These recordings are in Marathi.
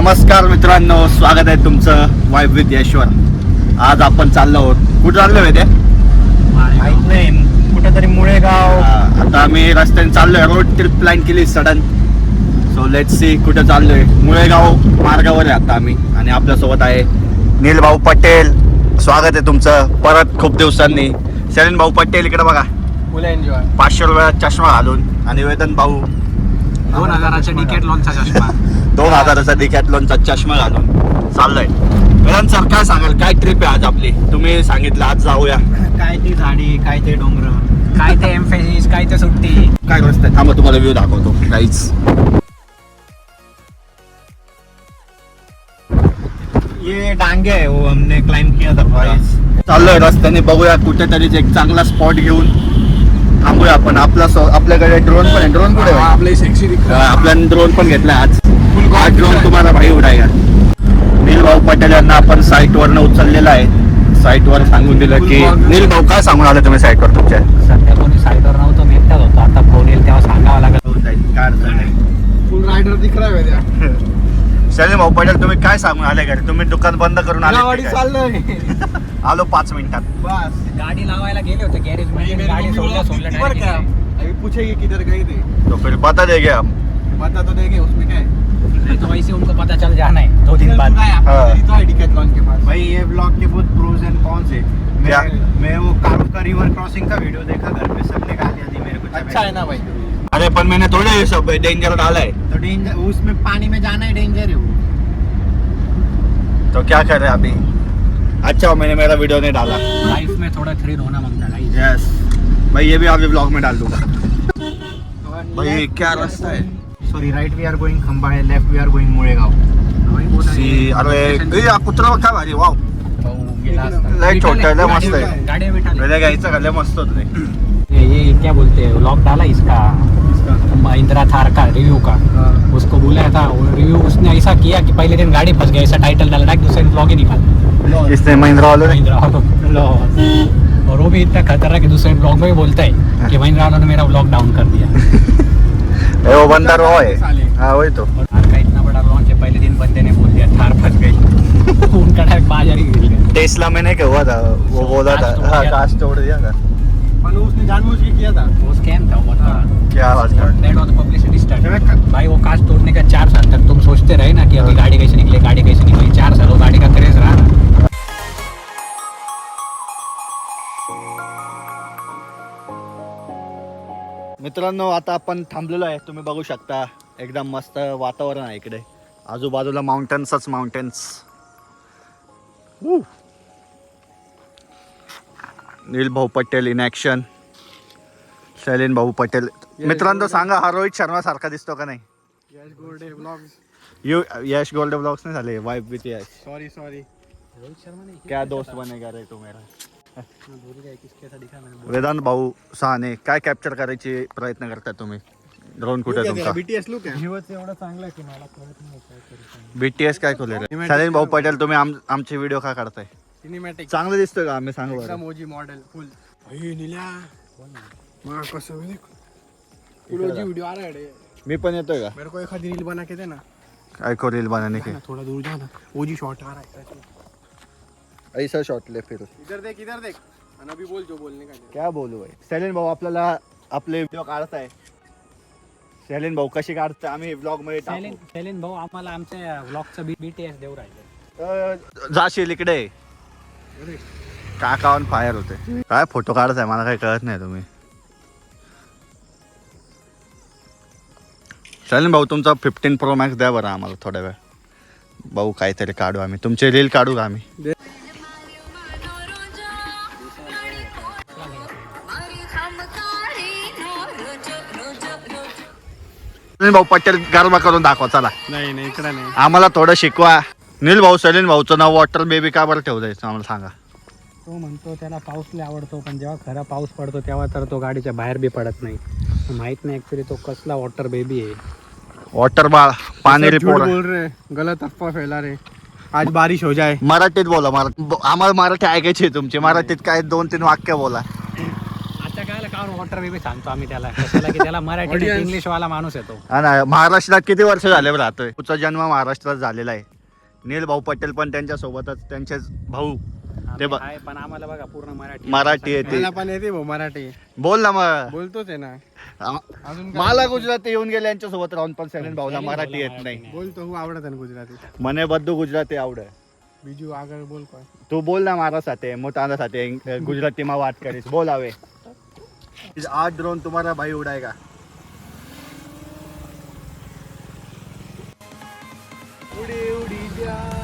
नमस्कार मित्रांनो, स्वागत आहे तुमचं वाईब विथ यशवर. आज आपण चाललो आहोत. कुठं चाललो आहे ते माहित नाही, कुठेतरी मुळेगाव. आता आम्ही रस्त्याने चाललोय. रोड ट्रिप प्लॅन केली सडन. सो लेट्स सी कुठं चाललोय. मुळेगाव मार्गावर आहे आता आम्ही. आणि आपल्यासोबत आहे नील भाऊ पटेल. स्वागत आहे तुमचं परत खूप दिवसांनी. शैलेन भाऊ पटेल इकडे बघा, फुल एन्जॉय. 500 रुपयाचा चष्मा घालून. आणि वेदन भाऊ 2000चा डिकॅथलॉनचा चष्मा. 2000चा डिकॅथलॉनचा चष्मा घालून चाललोय. वेदांत सर काय सांगाल, काय ट्रिप आहे आज आपली? तुम्ही सांगितलं आज जाऊया. काय ती झाडी, काय ते डोंगर, काय ते एम्फेसिस, काय ते सुट्टी. काय रस्ता आहे? थांबा तुम्हाला व्ह्यू दाखवतो. काहीच ये डांगे है, वो हमने क्लाइंब किया था पूरा. चाललोय रस्त्याने. बघूया कुठेतरी एक चांगला स्पॉट घेऊन थांबूया आपण. आपल्याकडे ड्रोन पण आहे. ड्रोन कुठे आहे? आपले सेक्सी आपल्याला ड्रोन पण घेतलाय आज. हा ड्रोन तुम्हाला भाई उडाया. नील भाऊ पटेल यांना आपण साईटवरनं उचललेला आहे. साईटवर सांगून दिलं की नील भाऊ काय सांगून आले तुम्ही साईटवर तुमच्या? सध्या कोणी साईडवर नव्हतं, मी एकटाच होतो. आता फोन येईल तेव्हा सांगावं लागत. काय अडचण नाही. फुल रायडर दिख रहा है. शैलेन भाऊ पटेल तुम्ही काय सांगून आले घरी? तुम्ही दुकान बंद करून आले गाडी की काय? चाललोय. आलो 5 मिनिटात. बस गाडी लावायला गेले होते गॅरेज मध्ये. गाडी सोडल्या अभी पूछेंगे किधर गए थे, तो फिर बता देंगे हम. बता तो देंगे, उसमें क्या है. तो वैसे उनको पता चल जाना है 2 दिन बाद. हाँ। तो है डिकैथलॉन के पास. भाई ये ब्लॉग के बहुत प्रोज एंड कॉन्स है. क्या? मैं वो कारुका का रिवर क्रॉसिंग का वीडियो देखा घर पे, सबने गालियां दी मेरे को. अच्छा है ना भाई. अरे पण मैंने थोड़े ये सब डेंजर डाला है. तो डेंजर, उसमें पानी में जाना है डेंजर है वो. तो क्या कर रहे हैं अभी? अच्छा मैंने मेरा वीडियो नहीं डाला. लाइफ में थोड़ा थ्रिल होना मांगता है. यस भाई, ये भी आपके ब्लॉग में डाल दूंगा. भाई क्या रास्ता है? Sorry, right we are going खंबा है, left we are going Mulegaon. See अरे ए कुत्रा काय भारी. वाव लय छोटा लय मस्त आहे. गाड़ी बैठा ले. पहिले घ्यायचं का? लय मस्त होत नाही. ये क्या बोलते हैं, व्लॉग डाला इसका महिंद्रा थार का रिव्यू का. उसको बुलाया था, वो रिव्यू उसने ऐसा किया कि पहले दिन गाड़ी फंस गई, ऐसा टाइटल डाला, दूसरे दिन व्लॉग ही निकाला. इसने महिंद्रा वालों ने महिंद्रा लॉस. और वो भी इतना खतरनाक कि दूसरे ब्लॉग में भी बोलता है कि महिंद्रा वालों ने मेरा व्लॉग डाउन कर दिया. वो बंदा रो है. हाँ वही तो. और थार का इतना बड़ा लॉन्च है, पहले दिन बंदे ने बोल दिया थार फंस गई. उनका डायरेक्ट बाजार ही गिर गया. टेस्ला में नहीं क्या हुआ था? वो बोला था हाँ कांच तोड़ दिया था. उसने जानबूझ के किया था. वो स्कैम था. वो क्या बात कर. दैट वाज द पब्लिसिटी स्टंट. भाई वो कांच तोड़ने का 4 साल तक तुम सोचते रहे ना कि अभी गाड़ी कैसे निकले, गाड़ी कैसे निकली. 4 साल वो गाड़ी का क्रेज रहा ना. मित्रांनो आता आपण थांबलेलो आहे. तुम्ही बघू शकता एकदम मस्त वातावरण आहे इकडे. आजूबाजूला माउंटन्सच माउंटन्स. नील भाऊ पटेल इन ॲक्शन. शैलेन भाऊ पटेल. मित्रांनो सांगा, हा रोहित शर्मा सारखा दिसतो का नाही? यश गोल्डे व्लॉग्स. यश गोल्डे ब्लॉग्स नहीं झाले. Vibe with Yash. Sorry Rohit Sharma ने क्या दोस्त बनेगा रे तू मेरा. भूल गया किसके साथ दिखा मैंने. वेदांत भाऊ सहाने काय कॅप्चर करायचे प्रयत्न करताय तुम्ही? ड्रोन कुठे आहे तुमचा? बीटीएस लुक आहे. दिवस एवढा चांगला आहे की मला कळत नाही काय करतो. बीटीएस काय खोले रे? शैलेन भाऊ पटेल तुम्ही आमचे व्हिडिओ का काढताय? सिनेमॅटिक चांगलं दिसतोय का? आम्ही सांगू बरं. इमोजी मॉडेल फुल. भाई नीला मां कसं है. फुलोजी वीडियो आ रहा है रे. मी पण येतोय का? मेरे को एक रील बना के देना. काय को रील बनाने के? थोड़ा दूर जाना. ओजी शॉट आ रहा है. ऐसा शॉट ले फिर. इधर देख. आणि अभी बोल जो बोलने का. क्या बोलू भाई. शैलेन भाऊ आपल्याला आपले व्हिडिओ काढताय. शैलेन भाऊ कशी काढताय आम्ही ब्लॉग मध्ये टाकू. शैलेन भाऊ आम्हाला आमच्या व्लॉगचं बीटीएस देऊ राहिले. जाशील इकडे. काका ऑन फायर होते. काय फोटो काढताय मला काही कळत नाही तुम्ही. शैलेन भाऊ तुमचा 15 Pro Max द्या बरं आम्हाला थोड्या वेळ. भाऊ काहीतरी काढू आम्ही. तुमचे रील काढू का आम्ही? शैलेन भाऊ पटेल गरबा करून दाखवा चला. नाही इकडे नाही. आम्हाला थोडं शिकवा. नील भाऊ शैलेन भाऊचं नाव वॉटर बेबी का बरं ठेवलंय आम्हाला सांगा. तो म्हणतो त्याला पाऊस लय आवडतो, पण जेव्हा खरा पाऊस पडतो तेव्हा तर तो गाडीच्या बाहेर बी पडत नाही. माहित नाही ऍक्च्युली तो कसला वॉटर बेबी आहे. वॉटर बाळ पाणी रिपोर्ट. बोल रहे गलत अफवा फैला रहे. आज बारिश हो जाए. मराठीत बोला. आम्हाला मराठी ऐकायची तुमची. मराठीत काय 2-3 वाक्य बोला. आता काय कार वॉटर बेबी सांगतो आम्ही त्याला कशाला की त्याला मराठी इंग्लिश वाला माणूस येतो. हा ना, महाराष्ट्रात किती वर्ष झाले राहतोय. तुझा जन्म महाराष्ट्रात झालेला आहे. नील भाऊ पटेल पण त्यांच्या सोबतच, त्यांचेच भाऊ ते आहे, पण आम्हाला बघा पूर्ण मराठी येते. मला पण येते भाऊ मराठी, बोल ना मग. बोलतोच आहे ना. अजून काय? मला गुजराती येऊन गेले यांच्या सोबत राहून, पण सैलेन भाऊला मराठी येत नाही. बोलतो हो, आवडत आहे ना गुजराती. મને બધું ગુજરાતી આવડે. બીજું આગળ બોલ કોઈ. તું બોલ ના મારા સાથે, હું તારા સાથે ગુજરાતીમાં વાત કરીશ. બોલ આવે. आज ड्रोन तुम्हारा भाई उड़ाएगा. उड़ी उड़ी जाए.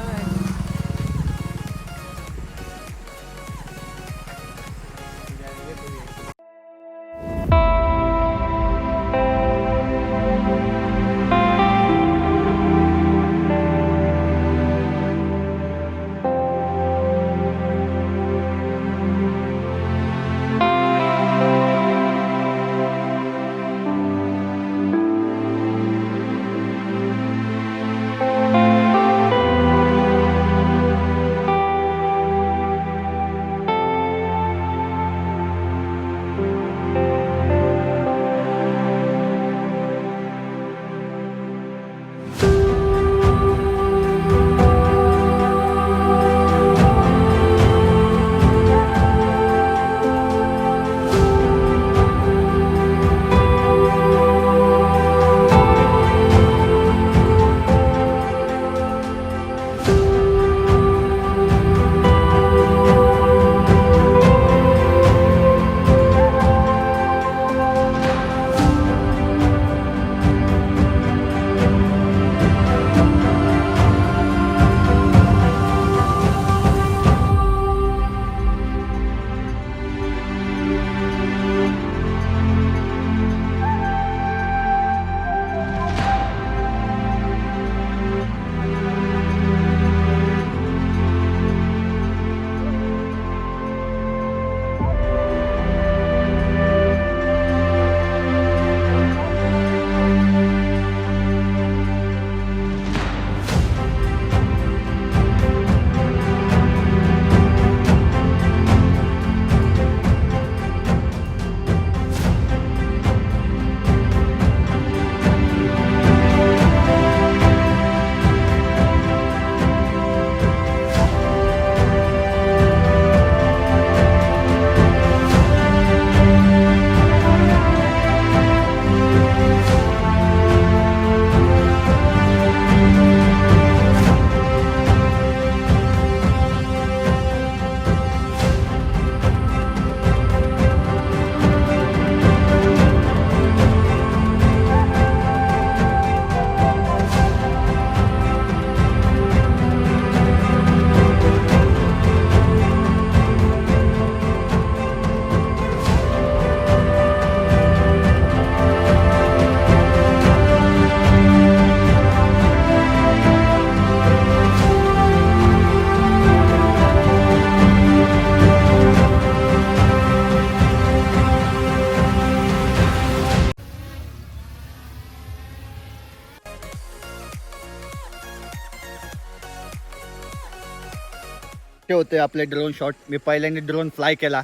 असे होते आपले ड्रोन शॉट. मी पहिल्यांदा ड्रोन फ्लाय केला.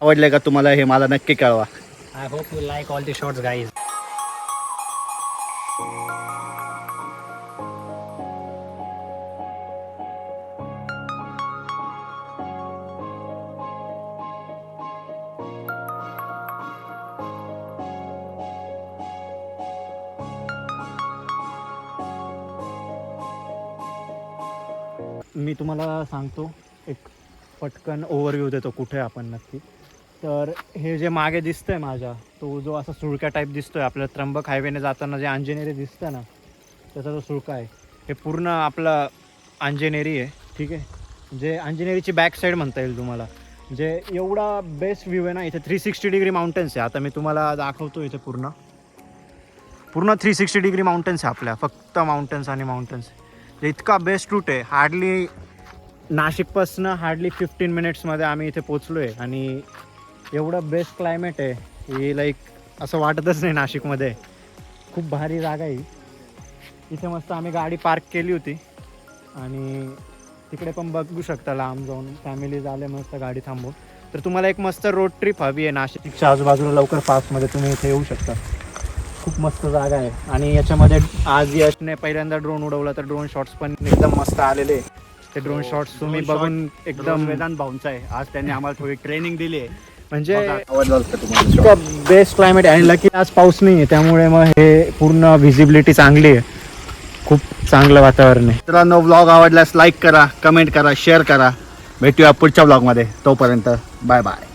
आवडले का तुम्हाला हे मला नक्की कळवा. I hope you like all the shots guys. मी तुम्हाला सांगतो, एक पटकन ओव्हरव्ह्यू देतो कुठे आपण नक्की. तर हे जे मागे दिसतंय माझ्या, तो जो असा सुळका टाईप दिसतोय आपल्याला त्र्यंबक हायवेने जाताना जे अंजनेरी दिसतं ना, त्याचा जो सुळका आहे हे पूर्ण आपलं अंजनेरी आहे. ठीक आहे, जे अंजनेरीची बॅक साईड म्हणता येईल तुम्हाला. जे एवढा बेस्ट व्ह्यू आहे ना, इथे 360 डिग्री माउंटन्स आहे. आता मी तुम्हाला दाखवतो इथे पूर्ण 360 डिग्री माउंटन्स आहे आपल्या, फक्त माउंटन्स आणि माउंटन्स. इतका बेस्ट रूट आहे. हार्डली नाशिकपासनं 15 मिनिट्समध्ये आम्ही इथे पोचलो आहे. आणि एवढं बेस्ट क्लायमेट आहे की लाईक असं वाटतच नाही नाशिकमध्ये. खूप भारी जागा आहे इथे. मस्त आम्ही गाडी पार्क केली होती आणि तिकडे पण बघू शकता लांब जाऊन. फॅमिली झाले मस्त गाडी थांबवून. तर तुम्हाला एक मस्त रोड ट्रिप हवी आहे नाशिकच्या आजूबाजूला लवकर फास्टमध्ये तुम्ही इथे येऊ शकता. खूप मस्त जागा आहे आणि याच्यामध्ये आज यशने पहिल्यांदा ड्रोन उडवला तर ड्रोन शॉट्स पण एकदम मस्त आलेले. ते ड्रोन शॉट्स तुम्ही बघून एकदम वेदांत भाऊंचा आहे. आज त्यांनी आम्हाला थोडी ट्रेनिंग दिली आहे. म्हणजे आवडलं का तुम्हाला? बेस्ट क्लायमेट आहे आणि लकी आज पाऊस नाही आहे त्यामुळे मग हे पूर्ण व्हिजिबिलिटी चांगली आहे. खूप चांगलं वातावरण आहे. मित्रांनो, व्लॉग आवडल्यास लाईक करा, कमेंट करा, शेअर करा. भेटूया पुढच्या व्लॉगमध्ये. तोपर्यंत बाय बाय.